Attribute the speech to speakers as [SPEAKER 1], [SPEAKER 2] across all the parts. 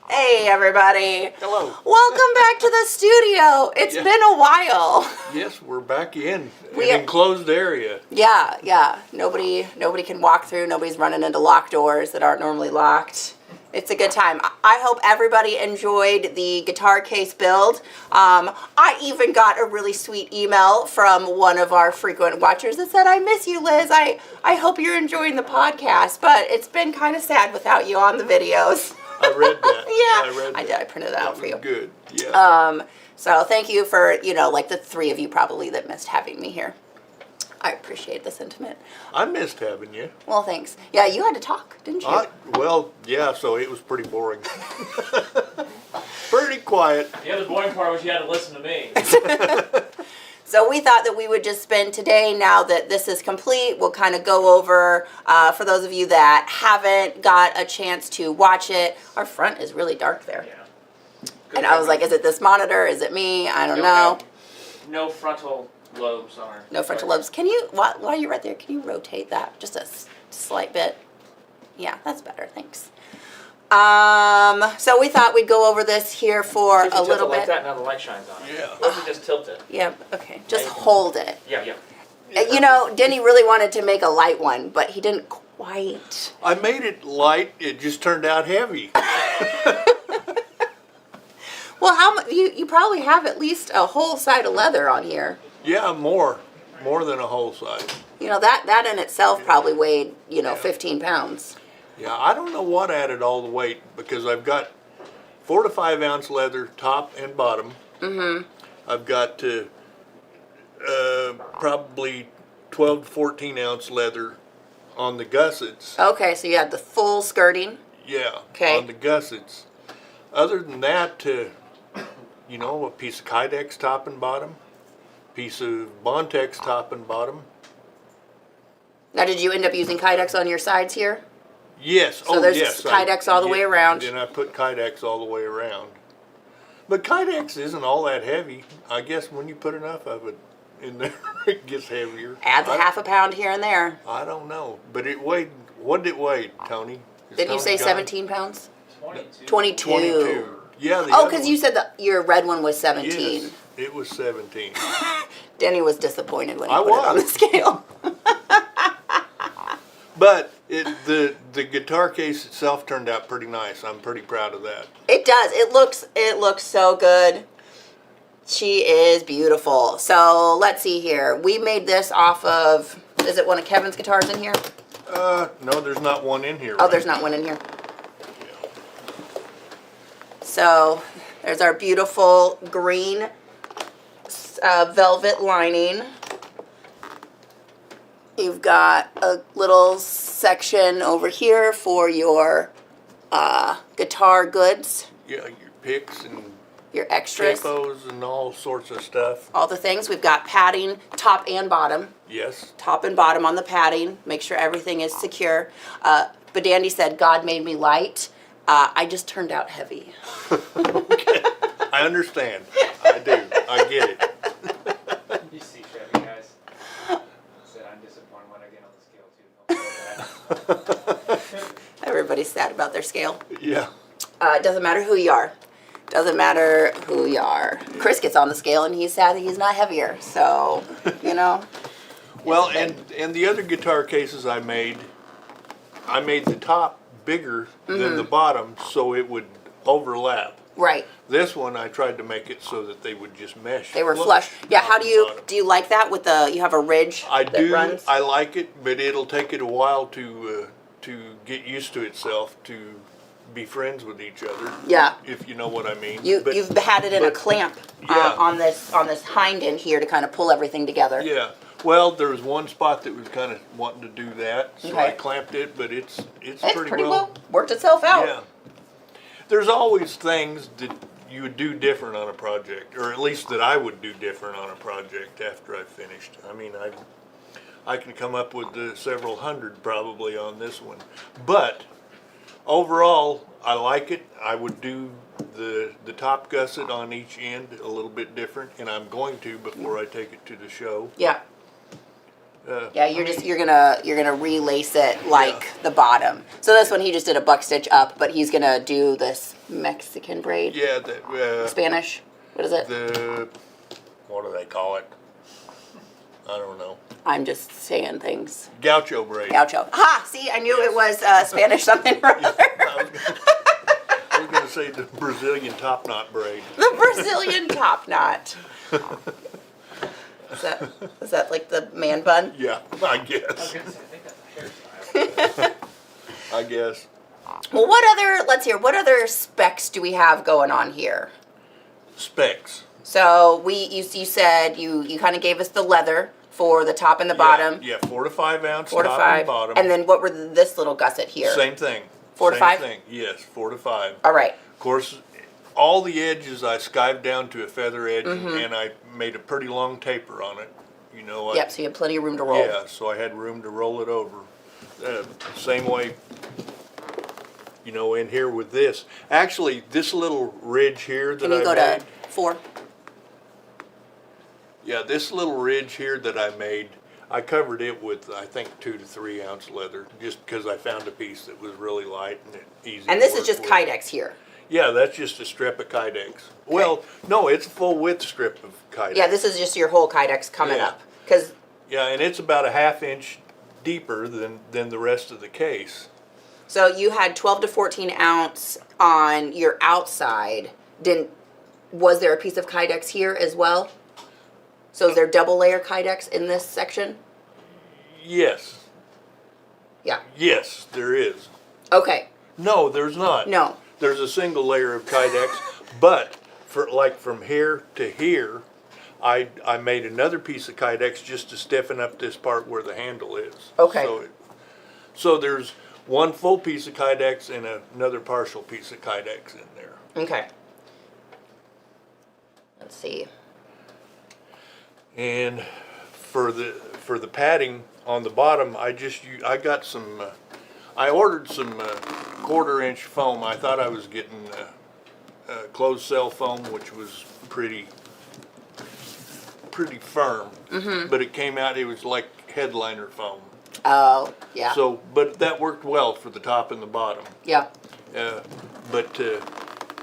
[SPEAKER 1] Hey everybody.
[SPEAKER 2] Hello.
[SPEAKER 1] Welcome back to the studio. It's been a while.
[SPEAKER 2] Yes, we're back in an enclosed area.
[SPEAKER 1] Yeah. Nobody can walk through. Nobody's running into locked doors that aren't normally locked. It's a good time. I hope everybody enjoyed the guitar case build. I even got a really sweet email from one of our frequent watchers that said, "I miss you, Liz. I hope you're enjoying the podcast, but it's been kind of sad without you on the videos."
[SPEAKER 2] I read that.
[SPEAKER 1] Yeah, I did. I printed that out for you.
[SPEAKER 2] Good. Yeah.
[SPEAKER 1] So thank you for, like the three of you probably that missed having me here. I appreciate the sentiment.
[SPEAKER 2] I missed having you.
[SPEAKER 1] Well, thanks. Yeah, you had to talk, didn't you?
[SPEAKER 2] So it was pretty boring. Pretty quiet.
[SPEAKER 3] Yeah, the boring part was you had to listen to me.
[SPEAKER 1] So we thought that we would just spend today, now that this is complete, we'll kind of go over, for those of you that haven't got a chance to watch it, our front is really dark there.
[SPEAKER 3] Yeah.
[SPEAKER 1] And I was like, is it this monitor? Is it me? I don't know.
[SPEAKER 3] No frontal lobes on our...
[SPEAKER 1] No frontal lobes. Can you, while you're right there, can you rotate that just a slight bit? Yeah, that's better. Thanks. So we thought we'd go over this here for a little bit.
[SPEAKER 3] Like that, now the light shines on it.
[SPEAKER 2] Yeah.
[SPEAKER 3] Or if you just tilt it.
[SPEAKER 1] Yeah, okay. Just hold it.
[SPEAKER 3] Yeah.
[SPEAKER 1] Denny really wanted to make a light one, but he didn't quite.
[SPEAKER 2] I made it light. It just turned out heavy.
[SPEAKER 1] Well, how much? You probably have at least a whole side of leather on here.
[SPEAKER 2] Yeah, more than a whole side.
[SPEAKER 1] That in itself probably weighed 15 pounds.
[SPEAKER 2] Yeah, I don't know what added all the weight because I've got 4 to 5 ounce leather top and bottom. Mm-hmm. I've got probably 12 to 14 ounce leather on the gussets.
[SPEAKER 1] Okay, so you had the full skirting.
[SPEAKER 2] Yeah.
[SPEAKER 1] Okay.
[SPEAKER 2] On the gussets. Other than that, a piece of Kydex top and bottom, piece of Bontex top and bottom.
[SPEAKER 1] Now, did you end up using Kydex on your sides here?
[SPEAKER 2] Yes.
[SPEAKER 1] So there's Kydex all the way around.
[SPEAKER 2] And I put Kydex all the way around. But Kydex isn't all that heavy. I guess when you put enough of it in there, it gets heavier.
[SPEAKER 1] Adds a half a pound here and there.
[SPEAKER 2] I don't know. But it weighed, what did it weigh, Tony?
[SPEAKER 1] Didn't you say 17 pounds?
[SPEAKER 3] 22.
[SPEAKER 1] 22.
[SPEAKER 2] Yeah.
[SPEAKER 1] Because you said your red one was 17.
[SPEAKER 2] Yes, it was 17.
[SPEAKER 1] Denny was disappointed when he put it on the scale.
[SPEAKER 2] But the guitar case itself turned out pretty nice. I'm pretty proud of that.
[SPEAKER 1] It does. It looks so good. She is beautiful. So let's see here. We made this off of, is it one of Kevin's guitars in here?
[SPEAKER 2] No, there's not one in here.
[SPEAKER 1] Oh, there's not one in here. So there's our beautiful green velvet lining. You've got a little section over here for your guitar goods.
[SPEAKER 2] Yeah, your picks and
[SPEAKER 1] your extras.
[SPEAKER 2] tempos and all sorts of stuff.
[SPEAKER 1] All the things. We've got padding, top and bottom.
[SPEAKER 2] Yes.
[SPEAKER 1] Top and bottom on the padding. Make sure everything is secure. But Dandy said, God made me light. I just turned out heavy.
[SPEAKER 2] Okay. I I understand. I do. I get it.
[SPEAKER 3] You see, Chevy guys. Said I'm disappointed when I get on the scale too.
[SPEAKER 1] Everybody's sad about their scale.
[SPEAKER 2] Yeah.
[SPEAKER 1] It doesn't matter who you are. Doesn't matter who you are. Chris gets on the scale and he's sad that he's not heavier. So, you know.
[SPEAKER 2] Well, and the other guitar cases I made the top bigger than the bottom so it would overlap.
[SPEAKER 1] Right.
[SPEAKER 2] This one I tried to make it so that they would just mesh.
[SPEAKER 1] They were flush. Yeah, how do you like that with you have a ridge
[SPEAKER 2] I
[SPEAKER 1] that
[SPEAKER 2] do.
[SPEAKER 1] runs?
[SPEAKER 2] I like it, but it'll take it a while to get used to itself, to be friends with each other.
[SPEAKER 1] Yeah.
[SPEAKER 2] If you know what I mean.
[SPEAKER 1] You've had it in a clamp
[SPEAKER 2] Yeah.
[SPEAKER 1] on this hind end here to kind of pull everything together.
[SPEAKER 2] Yeah. Well, there was one spot that was kind of wanting to do that, so I
[SPEAKER 1] Okay.
[SPEAKER 2] clamped it, but it's
[SPEAKER 1] It's
[SPEAKER 2] pretty well.
[SPEAKER 1] worked itself out.
[SPEAKER 2] Yeah. There's always things that you would do different on a project, or at least that I would do different on a project after I finished. I mean, I can come up with several hundred probably on this one, but overall, I like it. I would do the top gusset on each end a little bit different, and I'm going to before I take it to the show.
[SPEAKER 1] Yeah. Yeah, you're gonna relace it like the bottom. So this one he just did a buck stitch up, but he's gonna do this Mexican braid.
[SPEAKER 2] Yeah,
[SPEAKER 1] Spanish. What is it?
[SPEAKER 2] what do they call it? I don't know.
[SPEAKER 1] I'm just saying things.
[SPEAKER 2] Gaucho braid.
[SPEAKER 1] Gaucho. Ha! See, I knew it was Spanish something or other.
[SPEAKER 2] I was going to say the Brazilian top knot braid.
[SPEAKER 1] The Brazilian top knot. Is that like the man bun?
[SPEAKER 2] Yeah, I
[SPEAKER 3] I was
[SPEAKER 2] guess.
[SPEAKER 3] gonna say, I think that's a hairstyle.
[SPEAKER 2] I guess.
[SPEAKER 1] Well, let's hear, what other specs do we have going on here?
[SPEAKER 2] Specs.
[SPEAKER 1] So you said you kind of gave us the leather for the top and the bottom.
[SPEAKER 2] Yeah, 4 to 5 ounce
[SPEAKER 1] 4 to
[SPEAKER 2] top
[SPEAKER 1] 5.
[SPEAKER 2] and bottom.
[SPEAKER 1] And then what were this little gusset here?
[SPEAKER 2] Same thing.
[SPEAKER 1] 4 to
[SPEAKER 2] Same
[SPEAKER 1] 5?
[SPEAKER 2] thing. Yes, 4 to 5.
[SPEAKER 1] All right.
[SPEAKER 2] Of course, all the edges I skived down to a feather edge,
[SPEAKER 1] Mm-hmm.
[SPEAKER 2] and I made a pretty long taper on it. You know.
[SPEAKER 1] Yep, so you have plenty of room to roll.
[SPEAKER 2] Yeah, so I had room to roll it over. Same way, you know, in here with this. Actually, this little ridge here that
[SPEAKER 1] Can you
[SPEAKER 2] I
[SPEAKER 1] go
[SPEAKER 2] made.
[SPEAKER 1] to 4?
[SPEAKER 2] Yeah, this little ridge here that I made, I covered it with, I think, 2 to 3 ounce leather, just because I found a piece that was really light and easy
[SPEAKER 1] And
[SPEAKER 2] to
[SPEAKER 1] this is
[SPEAKER 2] work
[SPEAKER 1] just
[SPEAKER 2] with.
[SPEAKER 1] Kydex here.
[SPEAKER 2] Yeah, that's just a strip of Kydex. Well, no, it's a full width strip of Kydex.
[SPEAKER 1] Yeah, this is just your whole Kydex coming
[SPEAKER 2] Yeah.
[SPEAKER 1] up. Because
[SPEAKER 2] Yeah, and it's about a ½ inch deeper than the rest of the case.
[SPEAKER 1] so you had 12 to 14 ounce on your outside. Was there a piece of Kydex here as well? So is there double layer Kydex in this section?
[SPEAKER 2] Yes,
[SPEAKER 1] Yeah.
[SPEAKER 2] yes, there is.
[SPEAKER 1] Okay.
[SPEAKER 2] No, there's not.
[SPEAKER 1] No.
[SPEAKER 2] There's a single layer of Kydex, but for like from here to here, I made another piece of Kydex just to stiffen up this part where the handle is.
[SPEAKER 1] Okay.
[SPEAKER 2] So there's one full piece of Kydex and another partial piece of Kydex in there.
[SPEAKER 1] Okay. Let's see.
[SPEAKER 2] And for the padding on the bottom, I got some. I ordered some 1/4 inch foam. I thought I was getting closed cell foam, which was pretty firm. Mm-hmm. But it came out. It was like headliner foam.
[SPEAKER 1] Oh, yeah.
[SPEAKER 2] So, but that worked well for the top and the bottom.
[SPEAKER 1] Yeah.
[SPEAKER 2] But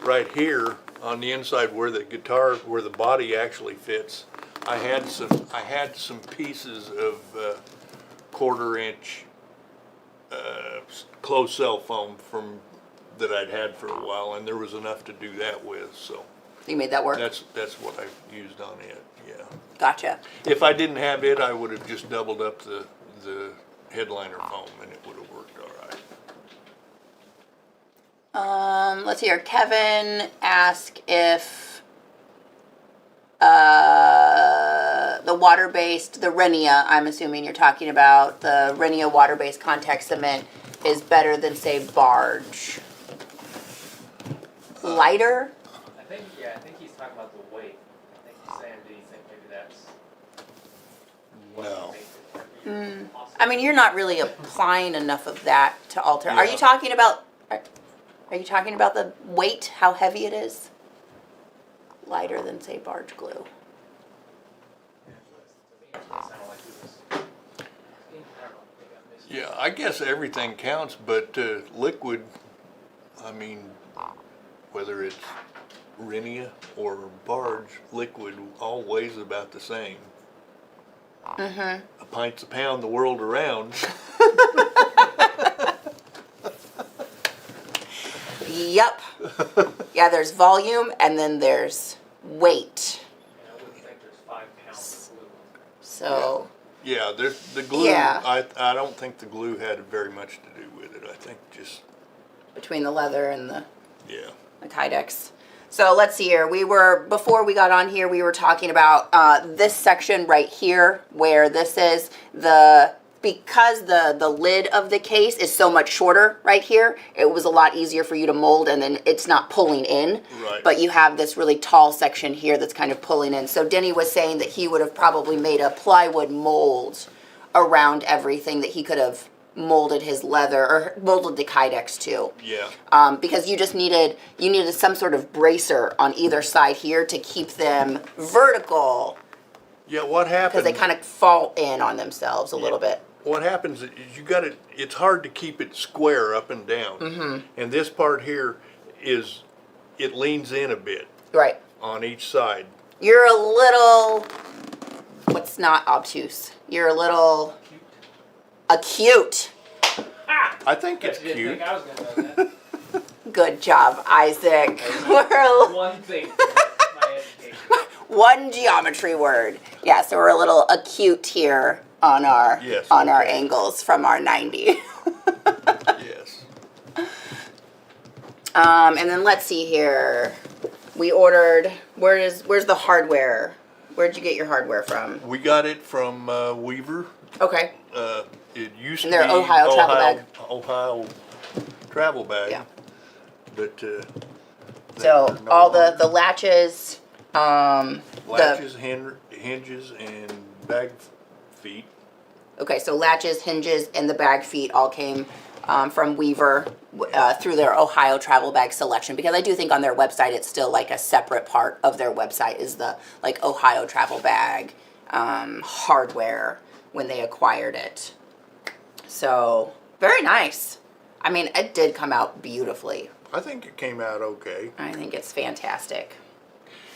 [SPEAKER 2] right here on the inside where the body actually fits, I had some pieces of 1/4 inch closed cell foam that I'd had for a while, and there was enough to do that with. So
[SPEAKER 1] You made that work?
[SPEAKER 2] that's what I used on it. Yeah.
[SPEAKER 1] Gotcha.
[SPEAKER 2] If I didn't have it, I would have just doubled up the headliner foam, and it would have worked all right.
[SPEAKER 1] Let's see here. Kevin asked if the water-based, the Renia, I'm assuming you're talking about, the Renia water-based contact cement is better than, say, barge. Lighter?
[SPEAKER 3] I think he's talking about the weight. I think he's saying, do you think maybe that's what
[SPEAKER 2] No.
[SPEAKER 3] makes it possible?
[SPEAKER 1] I mean, you're not really applying enough of that to alter. Are
[SPEAKER 2] Yeah.
[SPEAKER 1] you talking about the weight, how heavy it is? lighter than, say, barge glue.
[SPEAKER 3] To me, it sounded like he was, I don't know, maybe I missed it.
[SPEAKER 2] Yeah, I guess everything counts, but liquid, I mean, whether it's Rhenia or barge, liquid all weighs about the same.
[SPEAKER 1] Mm-hmm.
[SPEAKER 2] A pint's a pound the world around.
[SPEAKER 1] Yep. Yeah, there's volume and then there's weight.
[SPEAKER 3] And I wouldn't think there's 5 pounds of glue.
[SPEAKER 1] So,
[SPEAKER 2] Yeah, there's the glue.
[SPEAKER 1] Yeah.
[SPEAKER 2] I don't think the glue had very much to do with it. I think just,
[SPEAKER 1] between the leather and the
[SPEAKER 2] yeah.
[SPEAKER 1] Kydex. So let's see here. Before we got on here, we were talking about this section right here, where this is because the lid of the case is so much shorter right here, it was a lot easier for you to mold, and then it's not pulling in.
[SPEAKER 2] Right.
[SPEAKER 1] But you have this really tall section here that's kind of pulling in. So Denny was saying that he would have probably made a plywood mold around everything that he could have molded his leather or molded the Kydex to.
[SPEAKER 2] Yeah.
[SPEAKER 1] Because you needed some sort of bracer on either side here to keep them vertical,
[SPEAKER 2] Yeah, what happens?
[SPEAKER 1] because they kind of fall in on themselves a little bit.
[SPEAKER 2] What happens is it's hard to keep it square up and down.
[SPEAKER 1] Mm-hmm.
[SPEAKER 2] And this part here it leans in a bit
[SPEAKER 1] Right.
[SPEAKER 2] on each side.
[SPEAKER 1] You're a little, what's not obtuse? You're a little acute.
[SPEAKER 2] I think it's
[SPEAKER 3] That's a good
[SPEAKER 2] cute.
[SPEAKER 3] thing. I was going to know that.
[SPEAKER 1] Good job, Isaac. We're
[SPEAKER 3] One thing for my education.
[SPEAKER 1] one geometry word. Yeah, so we're a little acute here on our
[SPEAKER 2] Yes,
[SPEAKER 1] our
[SPEAKER 2] okay.
[SPEAKER 1] angles from our 90.
[SPEAKER 2] Yes.
[SPEAKER 1] And then let's see here. We ordered. Where's the hardware? Where'd you get your hardware from?
[SPEAKER 2] We got it from Weaver.
[SPEAKER 1] Okay.
[SPEAKER 2] It used
[SPEAKER 1] And
[SPEAKER 2] to
[SPEAKER 1] they're
[SPEAKER 2] be
[SPEAKER 1] Ohio travel bag.
[SPEAKER 2] Ohio travel bag.
[SPEAKER 1] Yeah.
[SPEAKER 2] But
[SPEAKER 1] So
[SPEAKER 2] they're no
[SPEAKER 1] all the
[SPEAKER 2] longer.
[SPEAKER 1] latches,
[SPEAKER 2] Latches, hinges, and bag feet.
[SPEAKER 1] okay, so latches, hinges, and the bag feet all came from Weaver through their Ohio travel bag selection, because I do think on their website it's still like a separate part of their website is the like Ohio travel bag hardware when they acquired it. So very nice. I mean, it did come out beautifully.
[SPEAKER 2] I think it came out okay.
[SPEAKER 1] I think it's fantastic.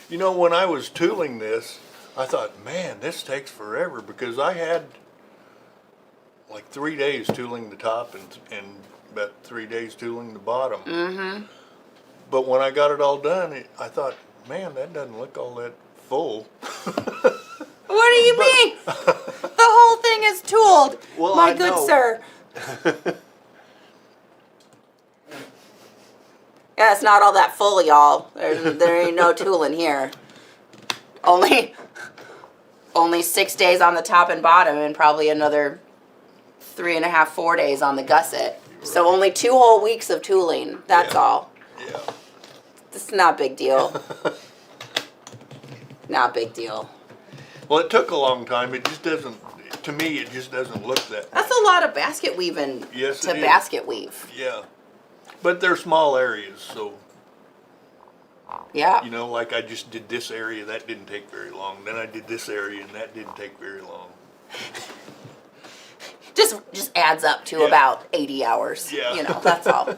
[SPEAKER 2] You know, when I was tooling this, I thought, man, this takes forever, because I had like 3 days tooling the top and about 3 days tooling the bottom.
[SPEAKER 1] Mm-hmm.
[SPEAKER 2] But when I got it all done, I thought, man, that doesn't look all that full.
[SPEAKER 1] What do you mean? The whole thing is tooled,
[SPEAKER 2] Well,
[SPEAKER 1] my
[SPEAKER 2] I
[SPEAKER 1] good
[SPEAKER 2] know.
[SPEAKER 1] sir. Yeah, it's not all that full, y'all. There ain't no tooling here. Only 6 days on the top and bottom, and probably another 3.5, 4 days on the gusset. So only 2 whole weeks of tooling. That's
[SPEAKER 2] Yeah.
[SPEAKER 1] all.
[SPEAKER 2] Yeah.
[SPEAKER 1] It's not a big deal. Not a big deal.
[SPEAKER 2] Well, it took a long time. It just doesn't, to me, it just doesn't look that.
[SPEAKER 1] That's a lot of basket weaving
[SPEAKER 2] Yes,
[SPEAKER 1] to
[SPEAKER 2] it is.
[SPEAKER 1] basket weave.
[SPEAKER 2] Yeah. But they're small areas, so,
[SPEAKER 1] Yeah.
[SPEAKER 2] you know, like I just did this area, that didn't take very long. Then I did this area, and that didn't take very long.
[SPEAKER 1] Just adds up to
[SPEAKER 2] Yeah.
[SPEAKER 1] about 80 hours.
[SPEAKER 2] Yeah.
[SPEAKER 1] You know, that's all.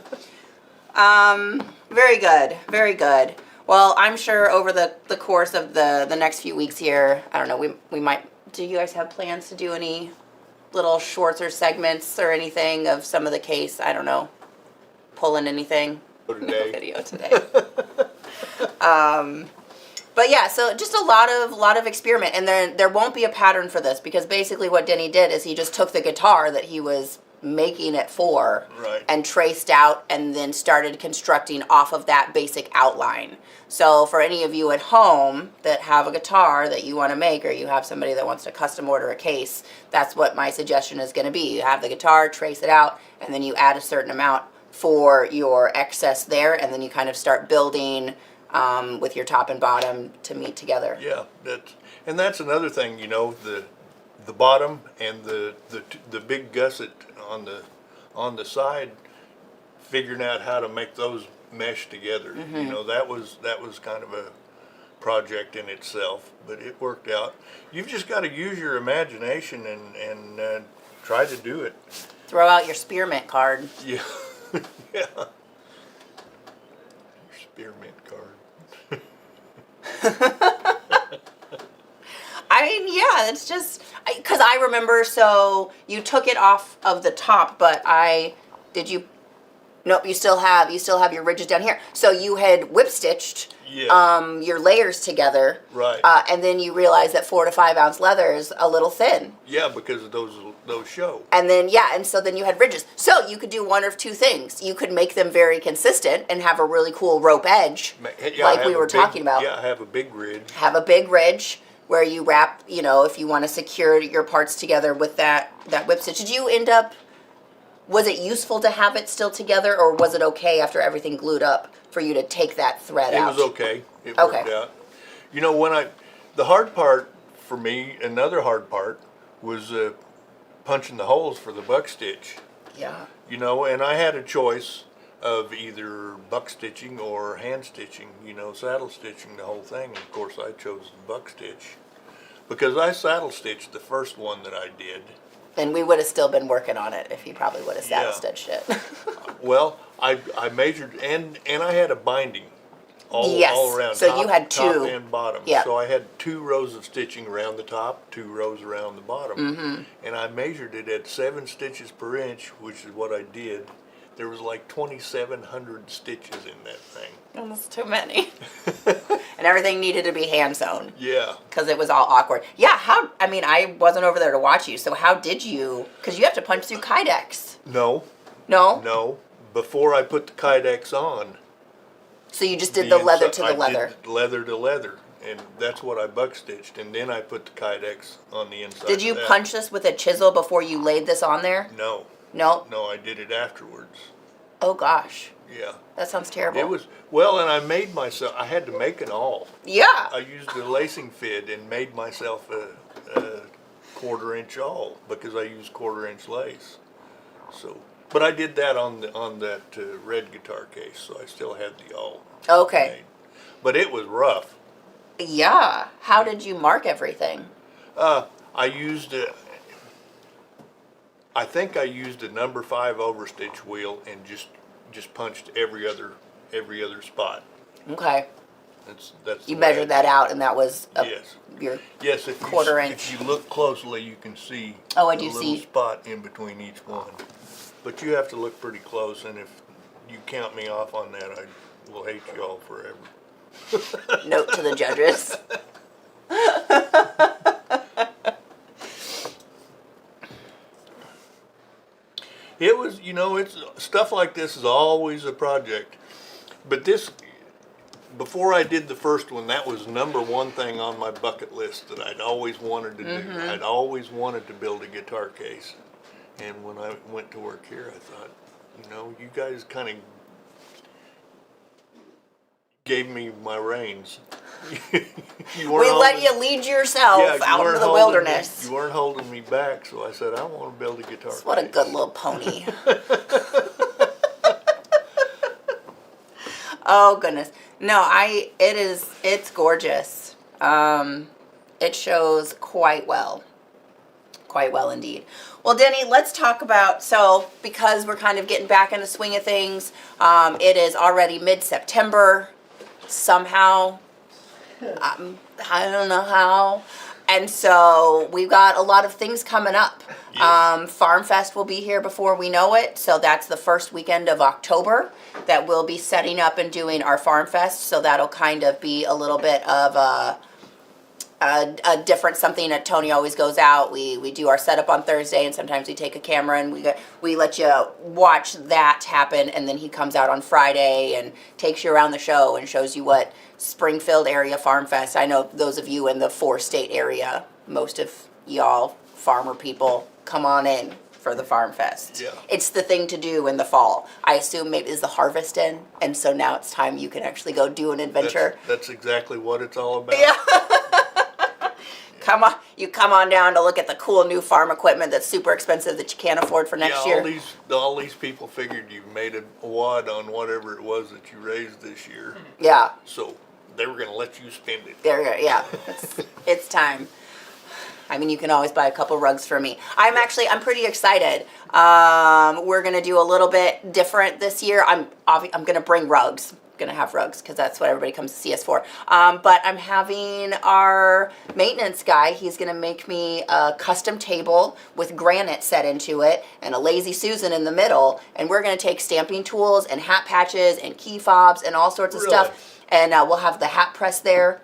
[SPEAKER 1] Very good. Very good. Well, I'm sure over the course of the next few weeks here, I don't know, we might, do you guys have plans to do any little shorts or segments or anything of some of the case? I don't know, pulling anything?
[SPEAKER 2] So
[SPEAKER 1] No
[SPEAKER 2] today,
[SPEAKER 1] video today. But yeah, so just a lot of experiment, and there won't be a pattern for this, because basically what Denny did is he just took the guitar that he was making it for,
[SPEAKER 2] Right.
[SPEAKER 1] and traced out, and then started constructing off of that basic outline. So for any of you at home that have a guitar that you want to make, or you have somebody that wants to custom order a case, that's what my suggestion is going to be. You have the guitar, trace it out, and then you add a certain amount for your excess there, and then you kind of start building with your top and bottom to meet together.
[SPEAKER 2] yeah, that's another thing, you know, the bottom and the big gusset on the side, figuring out how to make those mesh together. You know, that was kind of a project in itself, but it worked out. You've just got to use your imagination and try to do it.
[SPEAKER 1] Throw out your spearmint card.
[SPEAKER 2] Yeah, yeah. Your spearmint card.
[SPEAKER 1] I mean, yeah, it's just because I remember. So you took it off of the top, but did you? Nope, you still have your ridges down here. So you had whip stitched your layers together,
[SPEAKER 2] Right.
[SPEAKER 1] And then you realized that 4 to 5 ounce leather is a little thin.
[SPEAKER 2] Yeah, because of those show.
[SPEAKER 1] And then and so then you had ridges. So you could do one of two things. You could make them very consistent and have a really cool rope edge, like we were talking about.
[SPEAKER 2] Yeah, have a big ridge.
[SPEAKER 1] Have a big ridge where you wrap, if you want to secure your parts together with that whip stitch. Did you end up? Was it useful to have it still together, or was it okay after everything glued up for you to take that thread out?
[SPEAKER 2] It was okay. It worked out. The hard part for me, another hard part, was punching the holes for the buck stitch.
[SPEAKER 1] Yeah.
[SPEAKER 2] And I had a choice of either buck stitching or hand stitching, saddle stitching the whole thing. And of course, I chose the buck stitch because I saddle stitched the first one that I did.
[SPEAKER 1] And we would have still been working on it if you probably would have saddle stitched it.
[SPEAKER 2] Well, I measured and I had a binding all around.
[SPEAKER 1] So
[SPEAKER 2] top,
[SPEAKER 1] you had two.
[SPEAKER 2] top and bottom.
[SPEAKER 1] Yeah.
[SPEAKER 2] So I had 2 rows of stitching around the top, 2 rows around the bottom.
[SPEAKER 1] Mm-hmm.
[SPEAKER 2] And I measured it at 7 stitches per inch, which is what I did. There was like 2,700 stitches in that thing.
[SPEAKER 1] Almost too many. And everything needed to be hand sewn.
[SPEAKER 2] Yeah.
[SPEAKER 1] Because it was all awkward. Yeah, I wasn't over there to watch you, so how did you, because you have to punch through Kydex.
[SPEAKER 2] No.
[SPEAKER 1] No?
[SPEAKER 2] No. Before I put the Kydex on.
[SPEAKER 1] So you just did the leather to the leather.
[SPEAKER 2] I did leather to leather. And that's what I buck stitched. And then I put the Kydex on the inside.
[SPEAKER 1] Did you punch this with a chisel before you laid this on there?
[SPEAKER 2] No.
[SPEAKER 1] No?
[SPEAKER 2] No, I did it afterwards.
[SPEAKER 1] Oh, gosh.
[SPEAKER 2] Yeah.
[SPEAKER 1] That sounds terrible.
[SPEAKER 2] It was, and I made myself, I had to make an awl.
[SPEAKER 1] Yeah.
[SPEAKER 2] I used the lacing fid and made myself a 1/4 inch awl because I used 1/4 inch lace. So, but I did that on that red guitar case, so I still had the awl.
[SPEAKER 1] Okay.
[SPEAKER 2] made. But it was rough.
[SPEAKER 1] Yeah. How did you mark everything?
[SPEAKER 2] I used I think I used a number 5 overstitch wheel and just punched every other spot.
[SPEAKER 1] Okay.
[SPEAKER 2] That's
[SPEAKER 1] You measured that out, and that was
[SPEAKER 2] yes.
[SPEAKER 1] your
[SPEAKER 2] Yes, if
[SPEAKER 1] 1/4 inch.
[SPEAKER 2] If you look closely, you can see
[SPEAKER 1] Oh, I
[SPEAKER 2] a
[SPEAKER 1] do
[SPEAKER 2] little
[SPEAKER 1] see.
[SPEAKER 2] spot in between each one. But you have to look pretty close, and if you count me off on that, I will hate you all forever.
[SPEAKER 1] Note to the judges.
[SPEAKER 2] It was, it's stuff like this is always a project. But before I did the first one, that was number 1 thing on my bucket list that I'd always wanted to do. I'd always wanted to build a guitar case. And when I went to work here, I thought, you guys kind of gave me my reins.
[SPEAKER 1] We let you lead yourself out into the wilderness.
[SPEAKER 2] You weren't holding me back, so I said, I want to build a guitar case.
[SPEAKER 1] What a good little pony. Oh, goodness. No, it's gorgeous. It shows quite well. Quite well indeed. Well, Denny, let's talk about, because we're kind of getting back in the swing of things, it is already mid-September, somehow. I don't know how. And so we've got a lot of things coming up. Yes. Farm Fest will be here before we know it. So that's the first weekend of October that we'll be setting up and doing our Farm Fest. So that'll kind of be a little bit of a different something that Tony always goes out. We do our setup on Thursday, and sometimes we take a camera and we let you watch that happen, and then he comes out on Friday and takes you around the show and shows you what Springfield area Farm Fest. I know those of you in the 4-state area, most of y'all farmer people, come on in for the Farm Fest.
[SPEAKER 2] Yeah.
[SPEAKER 1] It's the thing to do in the fall. I assume maybe is the harvest in, and so now it's time you can actually go do an adventure.
[SPEAKER 2] That's exactly what it's all about.
[SPEAKER 1] Yeah. You come on down to look at the cool new farm equipment that's super expensive that you can't afford for next year.
[SPEAKER 2] All these people figured you made a wad on whatever it was that you raised this year.
[SPEAKER 1] Yeah.
[SPEAKER 2] So they were going to let you spend it.
[SPEAKER 1] There, yeah, it's time. I mean, you can always buy a couple rugs for me. I'm pretty excited. We're gonna do a little bit different this year. I'm gonna bring rugs. Gonna have rugs because that's what everybody comes to see us for. But I'm having our maintenance guy. He's gonna make me a custom table with granite set into it and a lazy Susan in the middle. And we're gonna take stamping tools and hat patches and key fobs and all sorts of stuff. And we'll have the hat press there.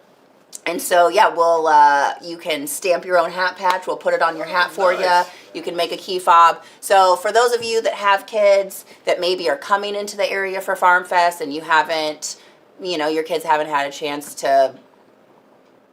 [SPEAKER 1] And so, yeah, you can stamp your own hat patch. We'll put it on your hat for you. You can make a key fob. So for those of you that have kids that maybe are coming into the area for Farm Fest and you haven't, your kids haven't had a chance to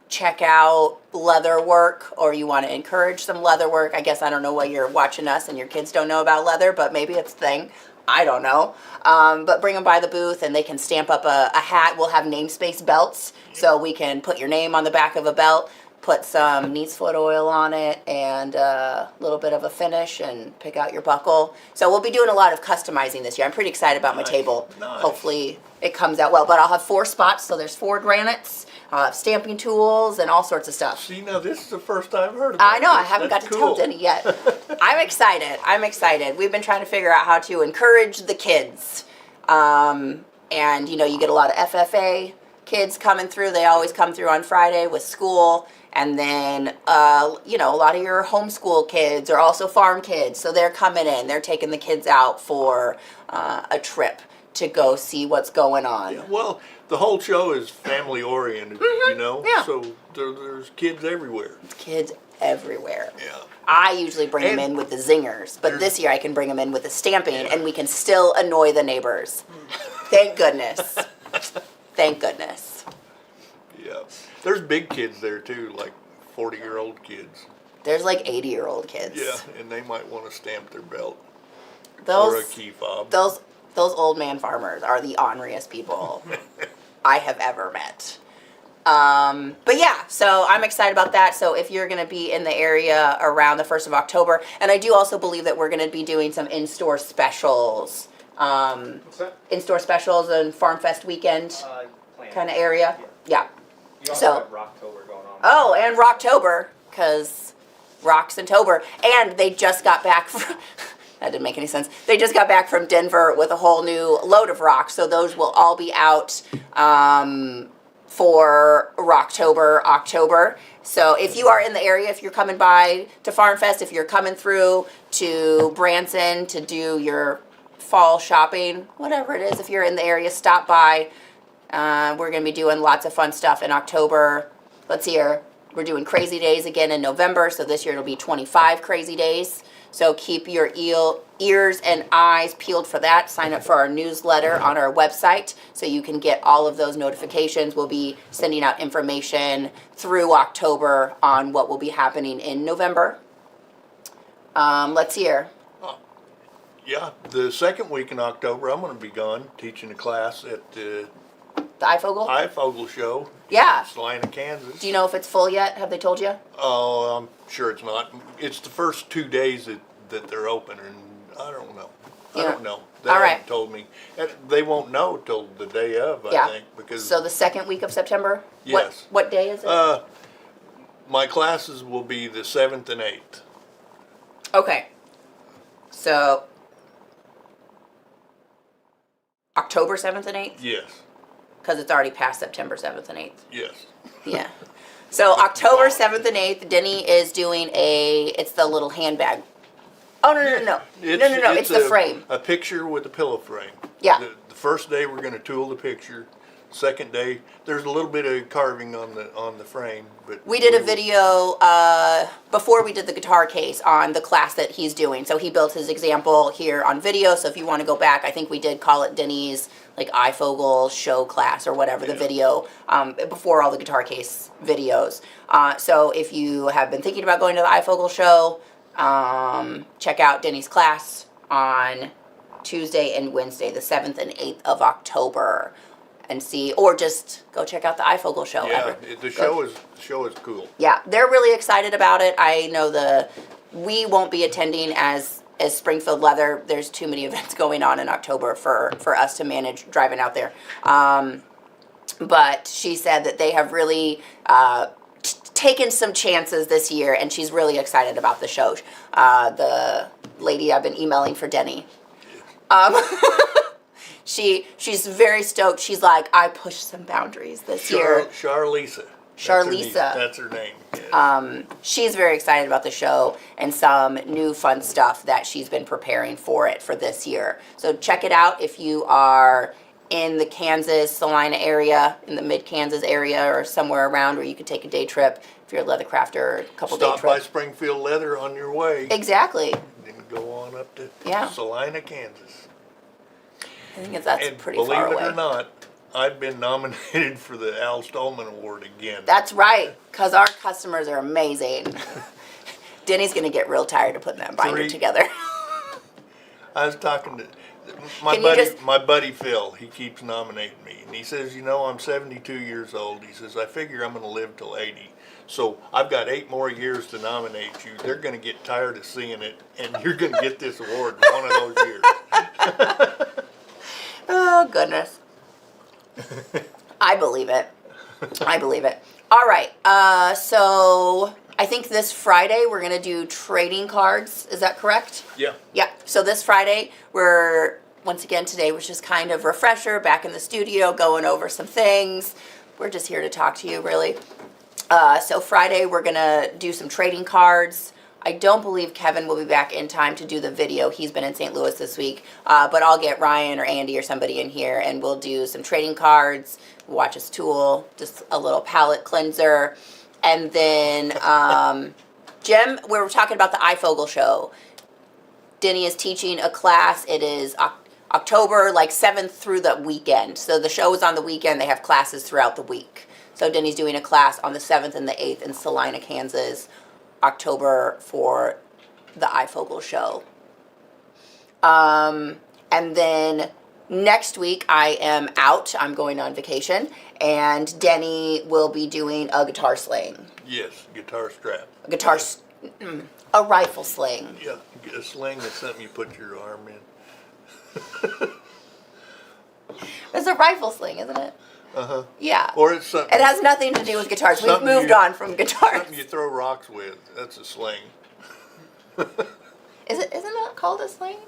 [SPEAKER 1] check out leather work, or you want to encourage some leather work. I guess I don't know why you're watching us and your kids don't know about leather, but maybe it's a thing. I don't know. But bring them by the booth and they can stamp up a hat. We'll have namespace belts, so we can put your name on the back of a belt, put some neat's foot oil on it, and a little bit of a finish, and pick out your buckle. So we'll be doing a lot of customizing this year. I'm pretty excited about my table.
[SPEAKER 2] Nice.
[SPEAKER 1] Hopefully it comes out well. But I'll have 4 spots, so there's 4 granites. I'll have stamping tools and all sorts of stuff.
[SPEAKER 2] See, now this is the first I've heard about
[SPEAKER 1] I know, I
[SPEAKER 2] this.
[SPEAKER 1] haven't
[SPEAKER 2] That's
[SPEAKER 1] got to tell Denny yet. I'm excited. We've been trying to figure out how to encourage the kids. And, you get a lot of FFA kids coming through. They always come through on Friday with school. And then, a lot of your homeschool kids are also farm kids. So they're coming in. They're taking the kids out for a trip to go see what's going on.
[SPEAKER 2] Yeah, well, the whole show is family oriented,
[SPEAKER 1] Yeah.
[SPEAKER 2] So there's kids everywhere.
[SPEAKER 1] Kids everywhere.
[SPEAKER 2] Yeah.
[SPEAKER 1] I usually bring them
[SPEAKER 2] And
[SPEAKER 1] in with the zingers, but this year I can bring them in with the stamping, and we can still annoy the neighbors. Thank goodness. Thank goodness.
[SPEAKER 2] Yeah. There's big kids there too, like 40-year-old kids.
[SPEAKER 1] There's like 80-year-old kids.
[SPEAKER 2] Yeah, and they might want to stamp their belt
[SPEAKER 1] Those,
[SPEAKER 2] or a key fob.
[SPEAKER 1] Those old man farmers are the orneriest people I have ever met. But yeah, so I'm excited about that. So if you're going to be in the area around the 1st of October, and I do also believe that we're going to be doing some in-store specials.
[SPEAKER 3] What's that?
[SPEAKER 1] In-store specials and Farm Fest weekend kind of area. Yeah.
[SPEAKER 3] You also have Rocktober going on.
[SPEAKER 1] Oh, and Rocktober, because Rocks and Tober. And they just got back from... That didn't make any sense. They just got back from Denver with a whole new load of rocks, so those will all be out for Rocktober, October. So if you are in the area, if you're coming by to Farm Fest, if you're coming through to Branson to do your fall shopping, whatever it is, if you're in the area, stop by. We're going to be doing lots of fun stuff in October. Let's see here. We're doing Crazy Days again in November, so this year it'll be 25 Crazy Days. So keep your ears and eyes peeled for that. Sign up for our newsletter on our website so you can get all of those notifications. We'll be sending out information through October on what will be happening in November. Let's see here.
[SPEAKER 2] Yeah, the second week in October, I'm going to be gone teaching a class at the
[SPEAKER 1] The iFogel?
[SPEAKER 2] iFogel show.
[SPEAKER 1] Yeah.
[SPEAKER 2] In Salina, Kansas.
[SPEAKER 1] Do you know if it's full yet? Have they told you?
[SPEAKER 2] Oh, I'm sure it's not. It's the first 2 days that they're open, and I don't know. I don't know. They
[SPEAKER 1] All right.
[SPEAKER 2] haven't told me. And they won't know till the day of, I think. Because
[SPEAKER 1] So the second week of September?
[SPEAKER 2] Yes.
[SPEAKER 1] What day is it?
[SPEAKER 2] My classes will be the 7th and 8th.
[SPEAKER 1] Okay. So October 7th and 8th?
[SPEAKER 2] Yes.
[SPEAKER 1] Because it's already past September 7th and 8th.
[SPEAKER 2] Yes.
[SPEAKER 1] Yeah. So October 7th and 8th, Denny is doing it's the little handbag. Oh, no. It's the frame.
[SPEAKER 2] A picture with a pillow frame.
[SPEAKER 1] Yeah.
[SPEAKER 2] The first day we're going to tool the picture. Second day, there's a little bit of carving on the frame, but
[SPEAKER 1] We did a video before we did the guitar case on the class that he's doing. So he built his example here on video. So if you want to go back, I think we did call it Denny's like iFogel show class or whatever, the video before all the guitar case videos. So if you have been thinking about going to the iFogel show, check out Denny's class on Tuesday and Wednesday, the 7th and 8th of October. And see, or just go check out the iFogel show.
[SPEAKER 2] yeah, the show is cool.
[SPEAKER 1] Yeah, they're really excited about it. I know we won't be attending as Springfield Leather. There's too many events going on in October for us to manage driving out there. but she said that they have really taken some chances this year, and she's really excited about the show. The lady I've been emailing for Denny. She's very stoked. She's like, I pushed some boundaries this year.
[SPEAKER 2] Charlisa.
[SPEAKER 1] Charlisa.
[SPEAKER 2] That's her name. Yes.
[SPEAKER 1] She's very excited about the show and some new fun stuff that she's been preparing for it for this year. So check it out if you are in the Kansas, Salina area, in the mid-Kansas area, or somewhere around where you could take a day trip if you're a leather crafter, a couple day trip.
[SPEAKER 2] Stop by Springfield Leather on your way.
[SPEAKER 1] Exactly.
[SPEAKER 2] Then go on up to
[SPEAKER 1] Yeah.
[SPEAKER 2] Salina, Kansas.
[SPEAKER 1] I think that's
[SPEAKER 2] And
[SPEAKER 1] pretty far away.
[SPEAKER 2] believe it or not, I've been nominated for the Al Stolman Award again.
[SPEAKER 1] That's right, because our customers are amazing. Denny's going to get real tired of putting that binder together.
[SPEAKER 2] I was talking to my buddy Phil. He keeps nominating me, and he says, you know, I'm 72 years old. He says, I figure I'm going to live till 80. So I've got 8 more years to nominate you. They're going to get tired of seeing it, and you're going to get this award in one of those years.
[SPEAKER 1] Oh, goodness. I believe it. I believe it. All right. So I think this Friday we're going to do trading cards. Is that correct?
[SPEAKER 2] Yeah.
[SPEAKER 1] Yeah. So this Friday once again, today was just kind of refresher, back in the studio, going over some things. We're just here to talk to you, really. So Friday we're going to do some trading cards. I don't believe Kevin will be back in time to do the video. He's been in St. Louis this week. But I'll get Ryan or Andy or somebody in here, and we'll do some trading cards, watch his tool, just a little palette cleanser. And then, Jim, we were talking about the iFogel show. Denny is teaching a class. It is October, 7th through the weekend. So the show is on the weekend. They have classes throughout the week. So Denny's doing a class on the 7th and the 8th in Salina, Kansas. October for the iFogel show. And then next week I am out. I'm going on vacation, and Denny will be doing a guitar sling.
[SPEAKER 2] Yes, guitar strap.
[SPEAKER 1] A rifle sling.
[SPEAKER 2] Yeah, a sling is something you put your arm in.
[SPEAKER 1] It's a rifle sling, isn't it?
[SPEAKER 2] Uh-huh.
[SPEAKER 1] Yeah.
[SPEAKER 2] Or it's something.
[SPEAKER 1] It has nothing to do with guitars. We've moved on from guitars.
[SPEAKER 2] Something you throw rocks with. That's a sling.
[SPEAKER 1] Isn't that called a sling?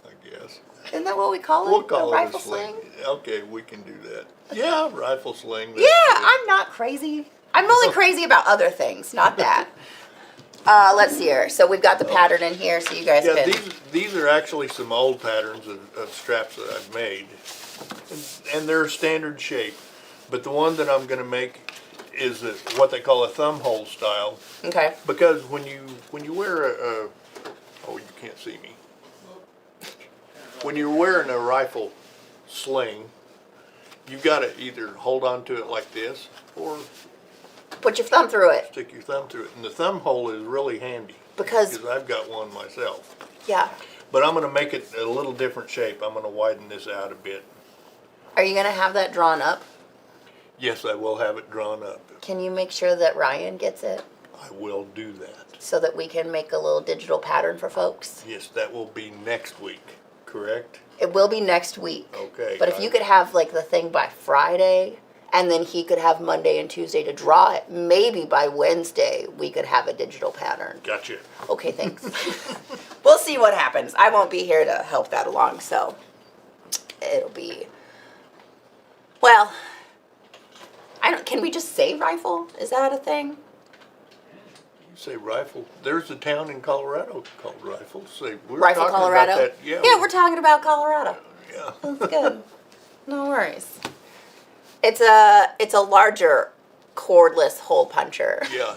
[SPEAKER 2] I guess.
[SPEAKER 1] Isn't that what we call it?
[SPEAKER 2] We'll call
[SPEAKER 1] a
[SPEAKER 2] it
[SPEAKER 1] rifle
[SPEAKER 2] a sling.
[SPEAKER 1] sling?
[SPEAKER 2] Okay, we can do that. Yeah, rifle sling.
[SPEAKER 1] Yeah, I'm not crazy. I'm only crazy about other things, not that. Let's see here. So we've got the pattern in here, so you guys can.
[SPEAKER 2] These are actually some old patterns of straps that I've made. And they're standard shape, but the one that I'm going to make is what they call a thumb hole style.
[SPEAKER 1] Okay.
[SPEAKER 2] Because when you wear oh, you can't see me. When you're wearing a rifle sling, you've got to either hold on to it like this or
[SPEAKER 1] Put your thumb through it.
[SPEAKER 2] stick your thumb through it. And the thumb hole is really handy
[SPEAKER 1] Because,
[SPEAKER 2] I've got one myself.
[SPEAKER 1] yeah.
[SPEAKER 2] But I'm going to make it a little different shape. I'm going to widen this out a bit.
[SPEAKER 1] Are you going to have that drawn up?
[SPEAKER 2] Yes, I will have it drawn up.
[SPEAKER 1] Can you make sure that Ryan gets it
[SPEAKER 2] I will do that.
[SPEAKER 1] so that we can make a little digital pattern for folks?
[SPEAKER 2] Yes, that will be next week, correct?
[SPEAKER 1] It will be next week.
[SPEAKER 2] Okay.
[SPEAKER 1] But if you could have the thing by Friday, and then he could have Monday and Tuesday to draw it, maybe by Wednesday we could have a digital pattern.
[SPEAKER 2] Gotcha.
[SPEAKER 1] Okay, thanks. We'll see what happens. I won't be here to help that along, so it'll be. Well, can we just say rifle? Is that a thing?
[SPEAKER 2] You say rifle. There's a town in Colorado called Rifle. Say we're
[SPEAKER 1] Rifle,
[SPEAKER 2] talking
[SPEAKER 1] Colorado?
[SPEAKER 2] about that. Yeah.
[SPEAKER 1] Yeah, we're talking about Colorado.
[SPEAKER 2] Yeah.
[SPEAKER 1] That's good. No worries. It's a larger cordless hole puncher.
[SPEAKER 2] Yeah.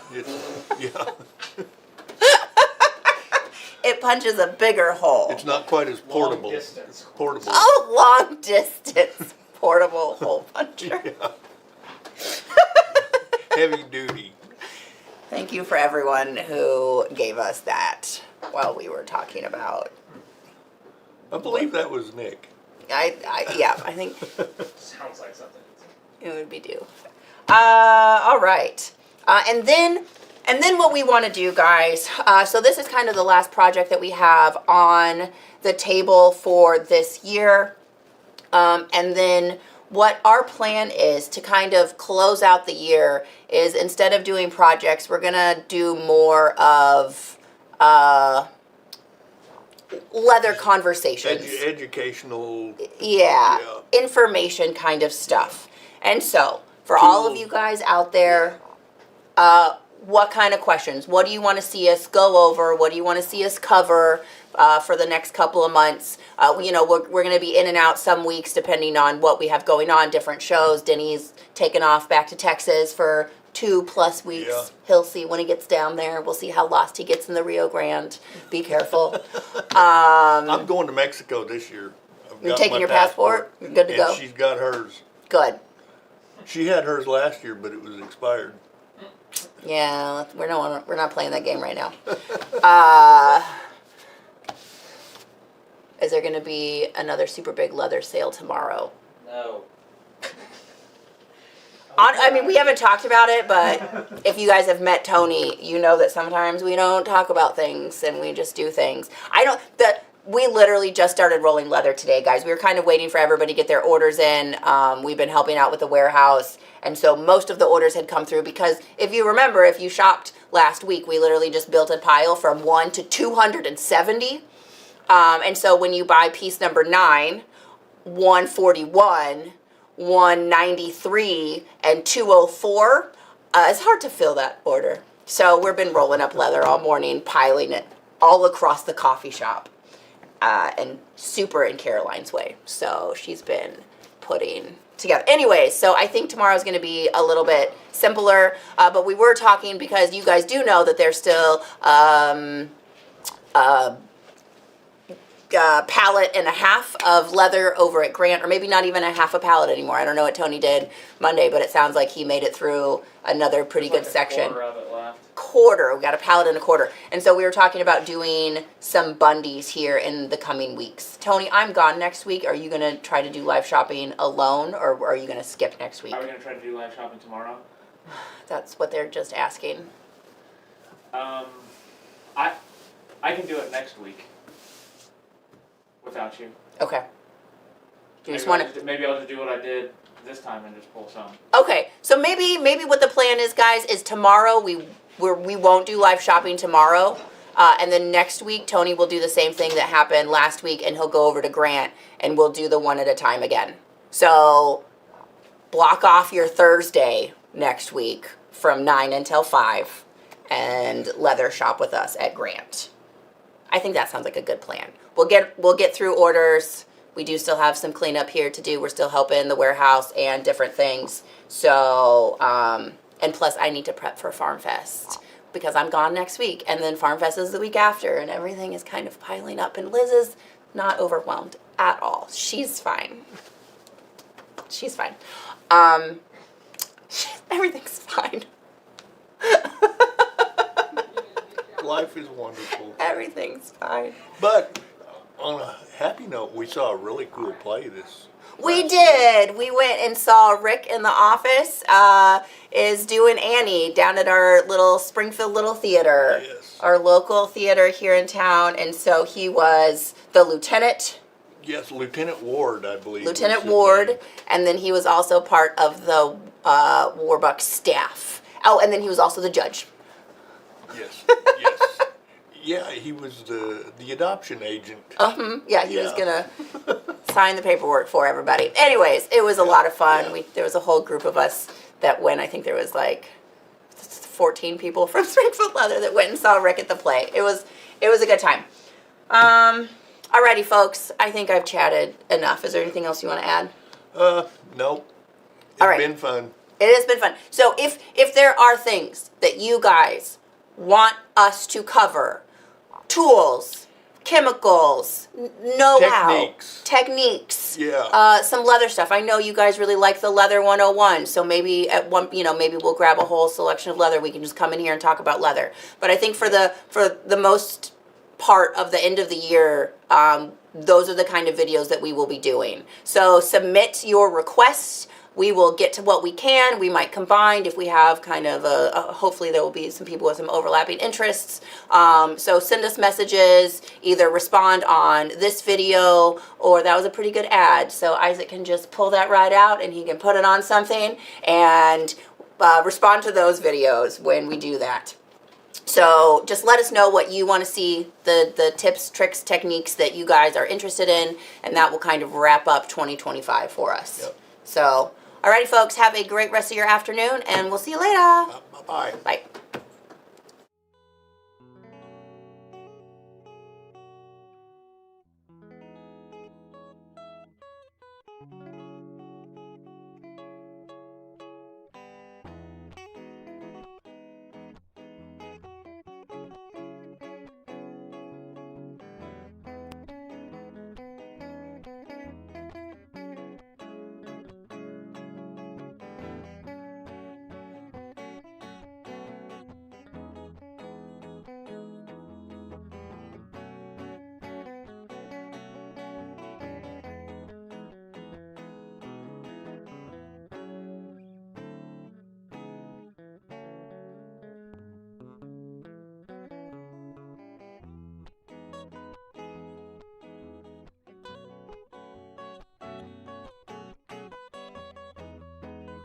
[SPEAKER 2] Yeah.
[SPEAKER 1] It punches a bigger hole.
[SPEAKER 2] It's not quite as portable.
[SPEAKER 3] Long distance.
[SPEAKER 2] Portable.
[SPEAKER 1] Oh, long distance portable hole puncher.
[SPEAKER 2] Yeah. Heavy duty.
[SPEAKER 1] Thank you for everyone who gave us that while we were talking about.
[SPEAKER 2] I believe that was Nick.
[SPEAKER 1] I think
[SPEAKER 3] Sounds like something.
[SPEAKER 1] it would be due. All right. And then what we want to do, guys, so this is kind of the last project that we have on the table for this year. And then what our plan is to kind of close out the year is instead of doing projects, we're going to do more of leather conversations.
[SPEAKER 2] Educational.
[SPEAKER 1] Yeah, information kind of stuff. And so, for all of you guys out there, what kind of questions? What do you want to see us go over? What do you want to see us cover for the next couple of months? You know, we're going to be in and out some weeks depending on what we have going on, different shows. Denny's taken off back to Texas for 2+ weeks.
[SPEAKER 2] Yeah.
[SPEAKER 1] He'll see when he gets down there. We'll see how lost he gets in the Rio Grande. Be careful.
[SPEAKER 2] I'm going to Mexico this year.
[SPEAKER 1] You're taking your passport? You're good to go?
[SPEAKER 2] She's got hers.
[SPEAKER 1] Good.
[SPEAKER 2] She had hers last year, but it was expired.
[SPEAKER 1] Yeah, we're not playing that game right now. Is there going to be another super big leather sale tomorrow?
[SPEAKER 3] No.
[SPEAKER 1] I mean, we haven't talked about it, but if you guys have met Tony, you know that sometimes we don't talk about things and we just do things. We literally just started rolling leather today, guys. We were kind of waiting for everybody to get their orders in. We've been helping out with the warehouse, and so most of the orders had come through because if you remember, if you shopped last week, we literally just built a pile from 1 to 270. And so when you buy piece number 9, 141, 193, and 204, it's hard to fill that order. So we've been rolling up leather all morning, piling it all across the coffee shop. And super in Caroline's way. So she's been putting together. Anyways, so I think tomorrow's going to be a little bit simpler. But we were talking because you guys do know that there's still pallet and a half of leather over at Grant, or maybe not even a half a pallet anymore. I don't know what Tony did Monday, but it sounds like he made it through another pretty good section.
[SPEAKER 3] Quarter of it left.
[SPEAKER 1] Quarter. We got a pallet and a quarter. And so we were talking about doing some bundies here in the coming weeks. Tony, I'm gone next week. Are you going to try to do live shopping alone, or are you going to skip next week?
[SPEAKER 3] Are we going to try to do live shopping tomorrow?
[SPEAKER 1] That's what they're just asking.
[SPEAKER 3] I can do it next week without you.
[SPEAKER 1] Okay. Do you just
[SPEAKER 3] Maybe
[SPEAKER 1] want to...
[SPEAKER 3] Maybe I'll just do what I did this time and just pull some.
[SPEAKER 1] Okay, so maybe what the plan is, guys, is tomorrow we won't do live shopping tomorrow, and then next week Tony will do the same thing that happened last week, and he'll go over to Grant and we'll do the one at a time again. So block off your Thursday next week from 9 until 5 and leather shop with us at Grant. I think that sounds like a good plan. We'll get through orders. We do still have some cleanup here to do. We're still helping the warehouse and different things. So, and plus I need to prep for Farm Fest because I'm gone next week. And then Farm Fest is the week after and everything is kind of piling up. And Liz is not overwhelmed at all. She's fine. She's fine. Everything's fine.
[SPEAKER 2] Life is wonderful.
[SPEAKER 1] Everything's fine.
[SPEAKER 2] But on a happy note, we saw a really cool play this.
[SPEAKER 1] We did. We went and saw Rick in the office is doing Annie down at our little Springfield Little Theater,
[SPEAKER 2] Yes.
[SPEAKER 1] our local theater here in town. And so he was the lieutenant.
[SPEAKER 2] Yes, Lieutenant Ward, I believe.
[SPEAKER 1] Lieutenant
[SPEAKER 2] was his
[SPEAKER 1] Ward,
[SPEAKER 2] name.
[SPEAKER 1] and then he was also part of the Warbuck staff. Oh, and then he was also the judge.
[SPEAKER 2] Yes, yes. Yeah, he was the adoption agent.
[SPEAKER 1] Yeah, he was gonna sign the paperwork for everybody. Anyways, it was a lot of fun.
[SPEAKER 2] Yeah.
[SPEAKER 1] There was a whole group of us that went. I think there was like 14 people from Springfield Leather that went and saw Rick at the play. It was a good time. Alrighty, folks. I think I've chatted enough. Is there anything else you want to add?
[SPEAKER 2] Nope. It's
[SPEAKER 1] All right.
[SPEAKER 2] been fun.
[SPEAKER 1] It has been fun. So if there are things that you guys want us to cover, tools, chemicals, know-how, techniques,
[SPEAKER 2] Yeah.
[SPEAKER 1] some leather stuff. I know you guys really like the Leather 101, so maybe maybe we'll grab a whole selection of leather. We can just come in here and talk about leather. But I think for the most part of the end of the year, those are the kind of videos that we will be doing. So submit your requests. we will get to what we can. We might combine if we have kind of hopefully there will be some people with some overlapping interests. So send us messages, either respond on this video, or that was a pretty good ad. So Isaac can just pull that right out and he can put it on something and respond to those videos when we do that. So just let us know what you want to see, the tips, tricks, techniques that you guys are interested in, and that will kind of wrap up 2025 for us.
[SPEAKER 2] Yep.
[SPEAKER 1] So, alrighty folks, have a great rest of your afternoon, and we'll see you later.
[SPEAKER 2] Bye-bye.
[SPEAKER 1] Bye.